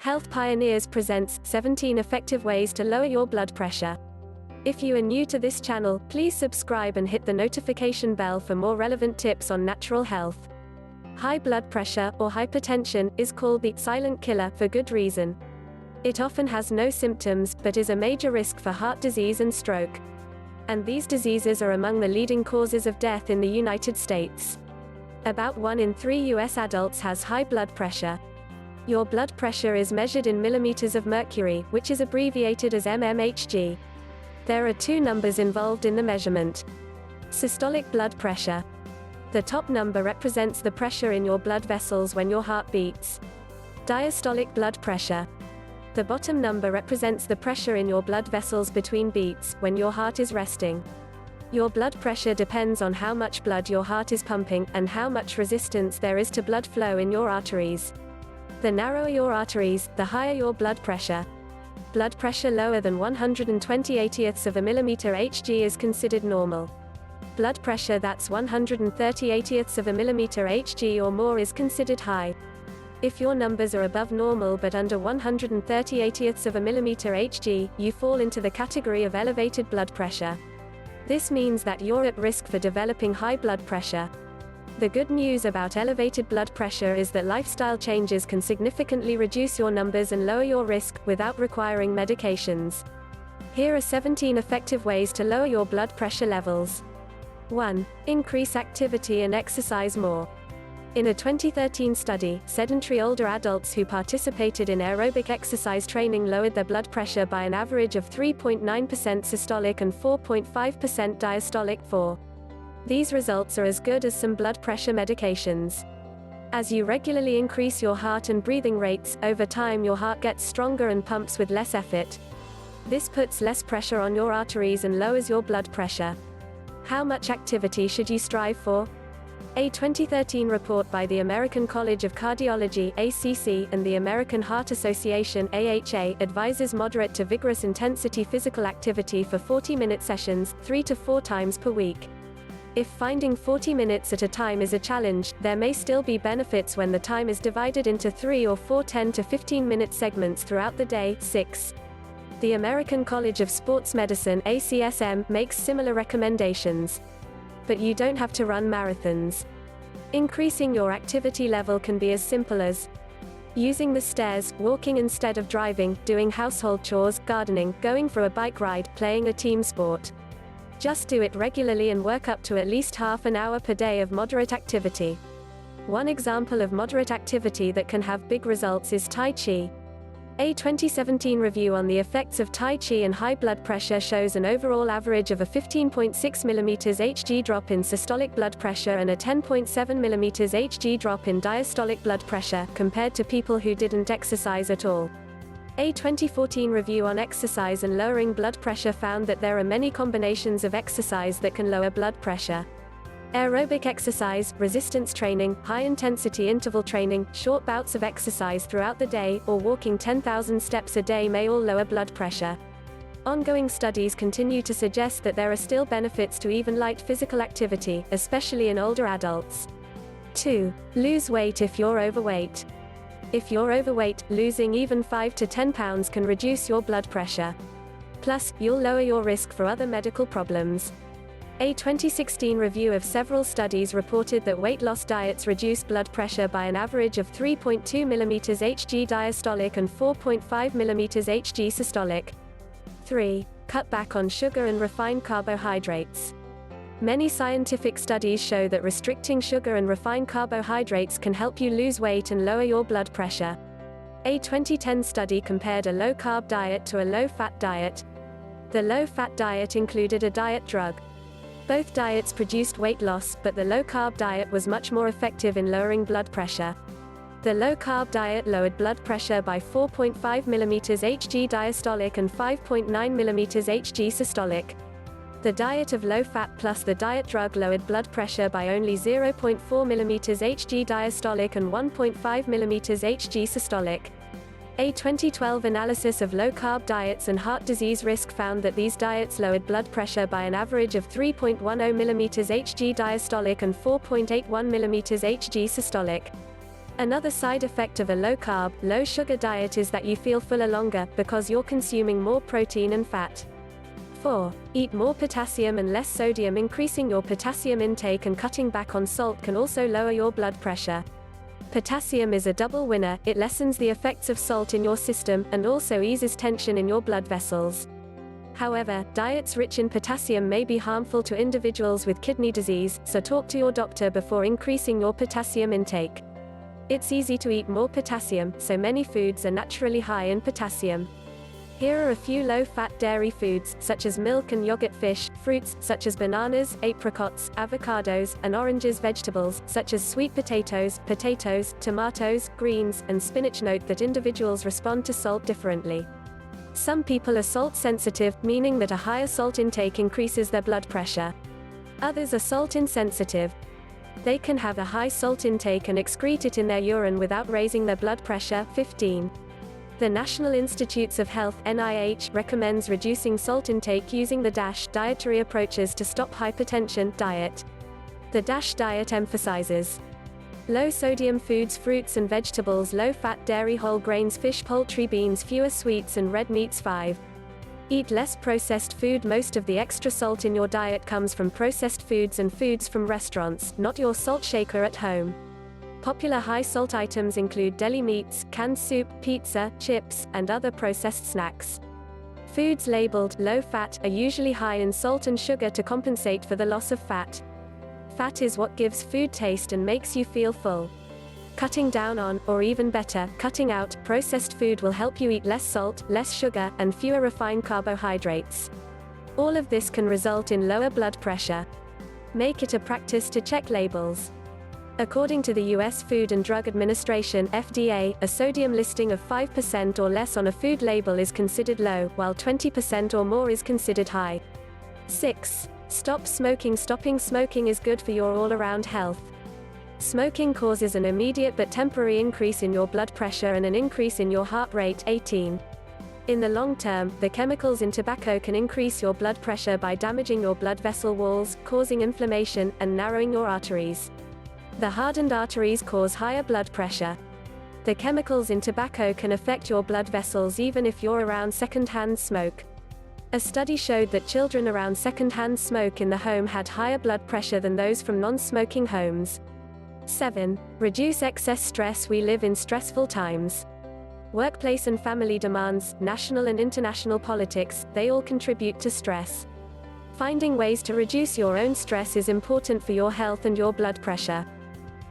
Health Pioneers presents 17 effective ways to lower your blood pressure. If you are new to this channel, please subscribe and hit the notification bell for more relevant tips on natural health. High blood pressure, or hypertension, is called the silent killer for good reason. It often has no symptoms, but is a major risk for heart disease and stroke. And these diseases are among the leading causes of death in the United States. About 1 in 3 US adults has high blood pressure. Your blood pressure is measured in millimeters of mercury, which is abbreviated as mmHg. There are two numbers involved in the measurement. Systolic blood pressure. The top number represents the pressure in your blood vessels when your heart beats. Diastolic blood pressure. The bottom number represents the pressure in your blood vessels between beats, when your heart is resting. Your blood pressure depends on how much blood your heart is pumping, and how much resistance there is to blood flow in your arteries. The narrower your arteries, the higher your blood pressure. Blood pressure lower than 120/80ths of a millimeter Hg is considered normal. Blood pressure that's 130/80ths of a millimeter Hg or more is considered high. If your numbers are above normal but under 130/80ths of a millimeter Hg, you fall into the category of elevated blood pressure. This means that you're at risk for developing high blood pressure. The good news about elevated blood pressure is that lifestyle changes can significantly reduce your numbers and lower your risk, without requiring medications. Here are 17 effective ways to lower your blood pressure levels. 1. Increase activity and exercise more. In a 2013 study, sedentary older adults who participated in aerobic exercise training lowered their blood pressure by an average of 3.9% systolic and 4.5% diastolic. 4. These results are as good as some blood pressure medications. As you regularly increase your heart and breathing rates, over time your heart gets stronger and pumps with less effort. This puts less pressure on your arteries and lowers your blood pressure. How much activity should you strive for? A 2013 report by the American College of Cardiology (ACC) and the American Heart Association (AHA) advises moderate to vigorous intensity physical activity for 40-minute sessions, 3 to 4 times per week. If finding 40 minutes at a time is a challenge, there may still be benefits when the time is divided into 3 or 4 10 to 15-minute segments throughout the day. 6. The American College of Sports Medicine (ACSM) makes similar recommendations. But you don't have to run marathons. Increasing your activity level can be as simple as using the stairs, walking instead of driving, doing household chores, gardening, going for a bike ride, playing a team sport. Just do it regularly and work up to at least half an hour per day of moderate activity. One example of moderate activity that can have big results is Tai Chi. A 2017 review on the effects of Tai Chi and high blood pressure shows an overall average of a 15.6 mm Hg drop in systolic blood pressure and a 10.7 mm Hg drop in diastolic blood pressure, compared to people who didn't exercise at all. A 2014 review on exercise and lowering blood pressure found that there are many combinations of exercise that can lower blood pressure. Aerobic exercise, resistance training, high-intensity interval training, short bouts of exercise throughout the day, or walking 10,000 steps a day may all lower blood pressure. Ongoing studies continue to suggest that there are still benefits to even light physical activity, especially in older adults. 2. Lose weight if you're overweight. If you're overweight, losing even 5 to 10 pounds can reduce your blood pressure. Plus, you'll lower your risk for other medical problems. A 2016 review of several studies reported that weight loss diets reduce blood pressure by an average of 3.2 mm Hg diastolic and 4.5 mm Hg systolic. 3. Cut back on sugar and refined carbohydrates. Many scientific studies show that restricting sugar and refined carbohydrates can help you lose weight and lower your blood pressure. A 2010 study compared a low-carb diet to a low-fat diet. The low-fat diet included a diet drug. Both diets produced weight loss, but the low-carb diet was much more effective in lowering blood pressure. The low-carb diet lowered blood pressure by 4.5 mm Hg diastolic and 5.9 mm Hg systolic. The diet of low-fat plus the diet drug lowered blood pressure by only 0.4 mm Hg diastolic and 1.5 mm Hg systolic. A 2012 analysis of low-carb diets and heart disease risk found that these diets lowered blood pressure by an average of 3.10 mm Hg diastolic and 4.81 mm Hg systolic. Another side effect of a low-carb, low-sugar diet is that you feel fuller longer, because you're consuming more protein and fat. 4. Eat more potassium and less sodium. Increasing your potassium intake and cutting back on salt can also lower your blood pressure. Potassium is a double winner. It lessens the effects of salt in your system, and also eases tension in your blood vessels. However, diets rich in potassium may be harmful to individuals with kidney disease, so talk to your doctor before increasing your potassium intake. It's easy to eat more potassium, so many foods are naturally high in potassium. Here are a few low-fat dairy foods, such as milk and yogurt. Fish, fruits, such as bananas, apricots, avocados, and oranges. Vegetables, such as sweet potatoes, tomatoes, greens, and spinach. Note that individuals respond to salt differently. Some people are salt sensitive, meaning that a higher salt intake increases their blood pressure. Others are salt insensitive. They can have a high salt intake and excrete it in their urine without raising their blood pressure. 15. The National Institutes of Health (NIH) recommends reducing salt intake using the DASH dietary approaches to stop hypertension diet. The DASH diet emphasizes low-sodium foods, fruits and vegetables, low-fat dairy, whole grains, fish, poultry, beans, fewer sweets and red meats. 5. Eat less processed food. Most of the extra salt in your diet comes from processed foods and foods from restaurants, not your salt shaker at home. Popular high-salt items include deli meats, canned soup, pizza, chips, and other processed snacks. Foods labeled low-fat are usually high in salt and sugar to compensate for the loss of fat. Fat is what gives food taste and makes you feel full. Cutting down on, or even better, cutting out, processed food will help you eat less salt, less sugar, and fewer refined carbohydrates. All of this can result in lower blood pressure. Make it a practice to check labels. According to the U.S. Food and Drug Administration (FDA), a sodium listing of 5% or less on a food label is considered low, while 20% or more is considered high. 6. Stop smoking. Stopping smoking is good for your all-around health. Smoking causes an immediate but temporary increase in your blood pressure and an increase in your heart rate. 18. In the long term, the chemicals in tobacco can increase your blood pressure by damaging your blood vessel walls, causing inflammation, and narrowing your arteries. The hardened arteries cause higher blood pressure. The chemicals in tobacco can affect your blood vessels even if you're around second-hand smoke. A study showed that children around second-hand smoke in the home had higher blood pressure than those from non-smoking homes. 7. Reduce excess stress. We live in stressful times. Workplace and family demands, national and international politics, they all contribute to stress. Finding ways to reduce your own stress is important for your health and your blood pressure.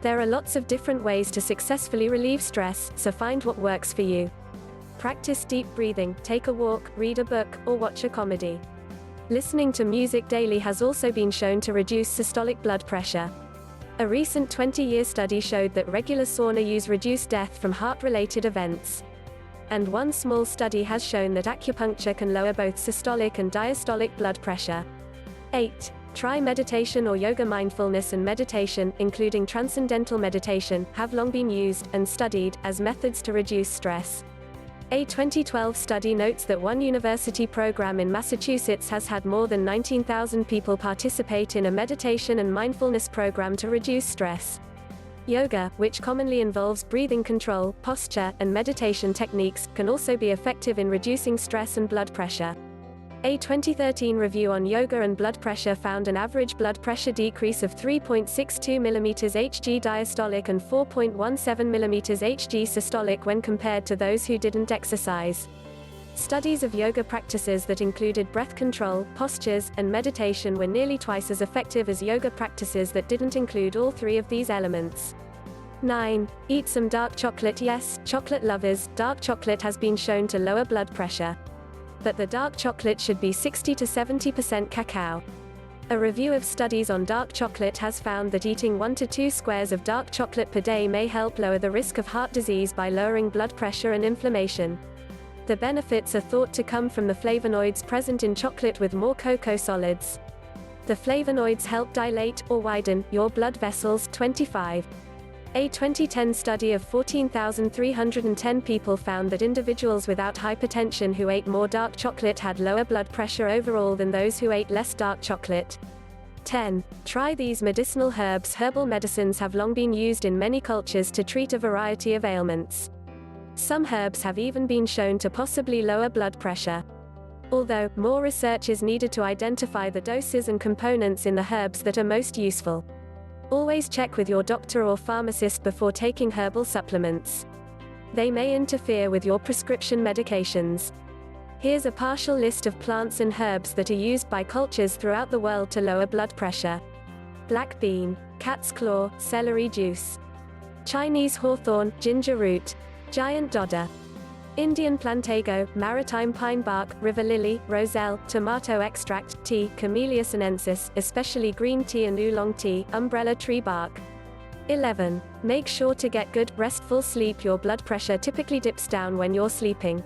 There are lots of different ways to successfully relieve stress, so find what works for you. Practice deep breathing, take a walk, read a book, or watch a comedy. Listening to music daily has also been shown to reduce systolic blood pressure. A recent 20-year study showed that regular sauna use reduced death from heart-related events. And one small study has shown that acupuncture can lower both systolic and diastolic blood pressure. 8. Try meditation or yoga. Mindfulness and meditation, including transcendental meditation, have long been used, and studied, as methods to reduce stress. A 2012 study notes that one university program in Massachusetts has had more than 19,000 people participate in a meditation and mindfulness program to reduce stress. Yoga, which commonly involves breathing control, posture, and meditation techniques, can also be effective in reducing stress and blood pressure. A 2013 review on yoga and blood pressure found an average blood pressure decrease of 3.62 mm Hg diastolic and 4.17 mm Hg systolic when compared to those who didn't exercise. Studies of yoga practices that included breath control, postures, and meditation were nearly twice as effective as yoga practices that didn't include all three of these elements. 9. Eat some dark chocolate. Yes, chocolate lovers, dark chocolate has been shown to lower blood pressure. But the dark chocolate should be 60 to 70% cacao. A review of studies on dark chocolate has found that eating 1 to 2 squares of dark chocolate per day may help lower the risk of heart disease by lowering blood pressure and inflammation. The benefits are thought to come from the flavonoids present in chocolate with more cocoa solids. The flavonoids help dilate, or widen, your blood vessels. 25. A 2010 study of 14,310 people found that individuals without hypertension who ate more dark chocolate had lower blood pressure overall than those who ate less dark chocolate. 10. Try these medicinal herbs. Herbal medicines have long been used in many cultures to treat a variety of ailments. Some herbs have even been shown to possibly lower blood pressure. Although, more research is needed to identify the doses and components in the herbs that are most useful. Always check with your doctor or pharmacist before taking herbal supplements. They may interfere with your prescription medications. Here's a partial list of plants and herbs that are used by cultures throughout the world to lower blood pressure. Black bean, cat's claw, celery juice. Chinese hawthorn, ginger root. Giant dodder. Indian plantago, maritime pine bark, river lily, roselle, tomato extract, tea, Camellia sinensis, especially green tea and oolong tea, umbrella tree bark. 11. Make sure to get good, restful sleep. Your blood pressure typically dips down when you're sleeping.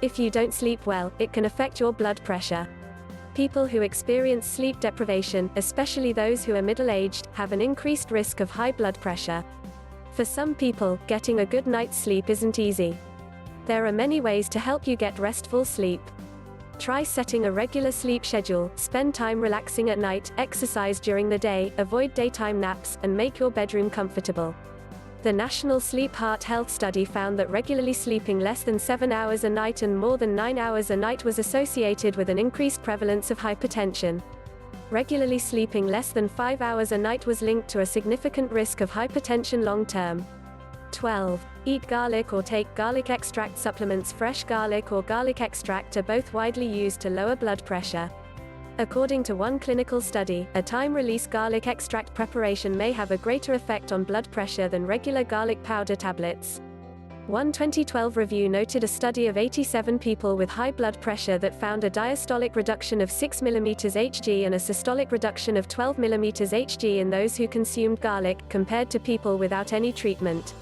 If you don't sleep well, it can affect your blood pressure. People who experience sleep deprivation, especially those who are middle-aged, have an increased risk of high blood pressure. For some people, getting a good night's sleep isn't easy. There are many ways to help you get restful sleep. Try setting a regular sleep schedule, spend time relaxing at night, exercise during the day, avoid daytime naps, and make your bedroom comfortable. The National Sleep Heart Health Study found that regularly sleeping less than 7 hours a night and more than 9 hours a night was associated with an increased prevalence of hypertension. Regularly sleeping less than 5 hours a night was linked to a significant risk of hypertension long-term. 12. Eat garlic or take garlic extract supplements. Fresh garlic or garlic extract are both widely used to lower blood pressure. According to one clinical study, a time-release garlic extract preparation may have a greater effect on blood pressure than regular garlic powder tablets. One 2012 review noted a study of 87 people with high blood pressure that found a diastolic reduction of 6 mmHg and a systolic reduction of 12 mmHg in those who consumed garlic, compared to people without any treatment.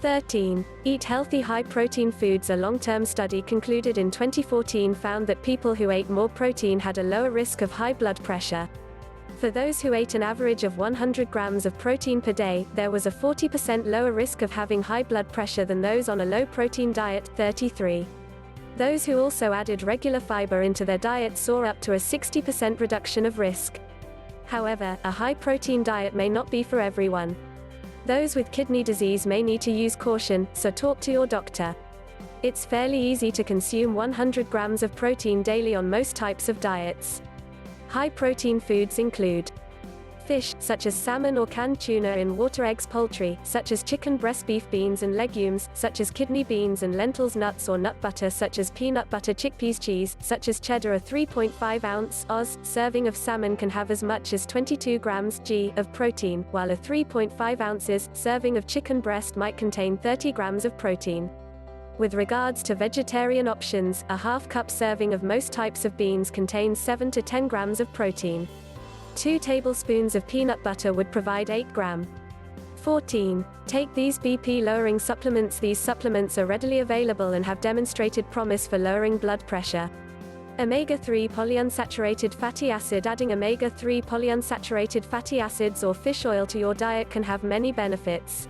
13. Eat healthy high-protein foods. A long-term study concluded in 2014 found that people who ate more protein had a lower risk of high blood pressure. For those who ate an average of 100 grams of protein per day, there was a 40% lower risk of having high blood pressure than those on a low-protein diet. 33. Those who also added regular fiber into their diet saw up to a 60% reduction of risk. However, a high-protein diet may not be for everyone. Those with kidney disease may need to use caution, so talk to your doctor. It's fairly easy to consume 100 grams of protein daily on most types of diets. High-protein foods include fish, such as salmon or canned tuna, in water, eggs, poultry, such as chicken breast, beef, beans and legumes, such as kidney beans and lentils, nuts or nut butter, such as peanut butter, chickpeas, cheese, such as cheddar. A 3.5-ounce Oz serving of salmon can have as much as 22 grams g of protein, while a 3.5 ounces serving of chicken breast might contain 30 grams of protein. With regards to vegetarian options, a half-cup serving of most types of beans contains 7 to 10 grams of protein. 2 tablespoons of peanut butter would provide 8 grams. 14. Take these BP-lowering supplements. These supplements are readily available and have demonstrated promise for lowering blood pressure. Omega-3 polyunsaturated fatty acid. Adding omega-3 polyunsaturated fatty acids or fish oil to your diet can have many benefits.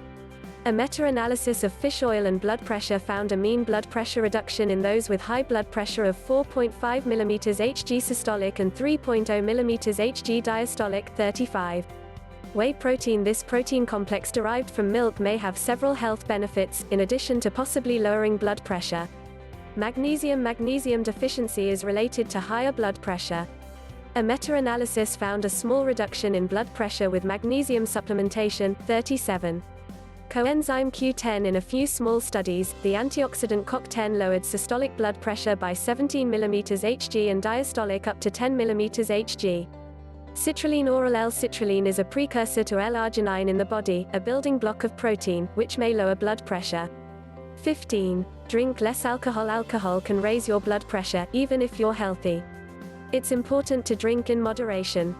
A meta-analysis of fish oil and blood pressure found a mean blood pressure reduction in those with high blood pressure of 4.5 mmHg systolic and 3.0 mmHg diastolic. 35. Whey protein. This protein complex derived from milk may have several health benefits, in addition to possibly lowering blood pressure. Magnesium. Magnesium deficiency is related to higher blood pressure. A meta-analysis found a small reduction in blood pressure with magnesium supplementation. 37. Coenzyme Q10. In a few small studies, the antioxidant CoQ10 lowered systolic blood pressure by 17 mmHg and diastolic up to 10 mmHg. Citrulline. Oral L-citrulline is a precursor to L-arginine in the body, a building block of protein, which may lower blood pressure. 15. Drink less alcohol. Alcohol can raise your blood pressure, even if you're healthy. It's important to drink in moderation.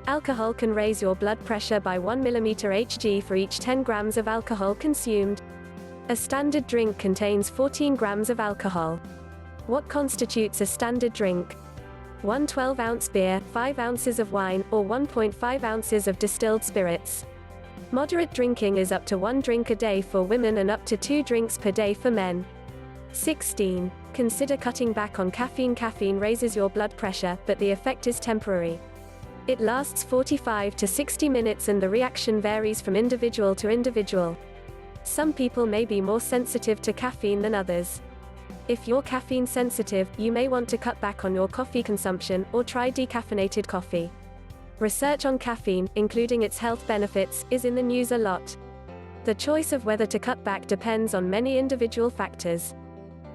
Alcohol can raise your blood pressure by 1 mmHg for each 10 grams of alcohol consumed. A standard drink contains 14 grams of alcohol. What constitutes a standard drink? 1 12-ounce beer, 5 ounces of wine, or 1.5 ounces of distilled spirits. Moderate drinking is up to 1 drink a day for women and up to 2 drinks per day for men. 16. Consider cutting back on caffeine. Caffeine raises your blood pressure, but the effect is temporary. It lasts 45 to 60 minutes and the reaction varies from individual to individual. Some people may be more sensitive to caffeine than others. If you're caffeine sensitive, you may want to cut back on your coffee consumption, or try decaffeinated coffee. Research on caffeine, including its health benefits, is in the news a lot. The choice of whether to cut back depends on many individual factors.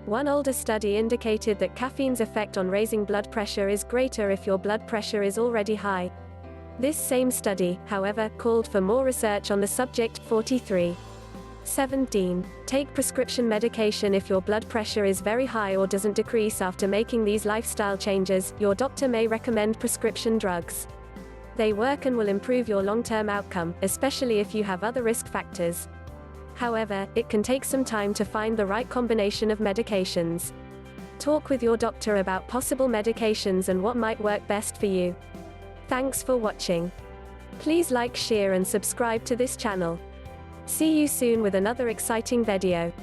One older study indicated that caffeine's effect on raising blood pressure is greater if your blood pressure is already high. This same study, however, called for more research on the subject. 17. Take prescription medication if your blood pressure is very high or doesn't decrease after making these lifestyle changes. Your doctor may recommend prescription drugs. They work and will improve your long-term outcome, especially if you have other risk factors. However, it can take some time to find the right combination of medications. Talk with your doctor about possible medications and what might work best for you. Thanks for watching. Please like, share and subscribe to this channel. See you soon with another exciting video.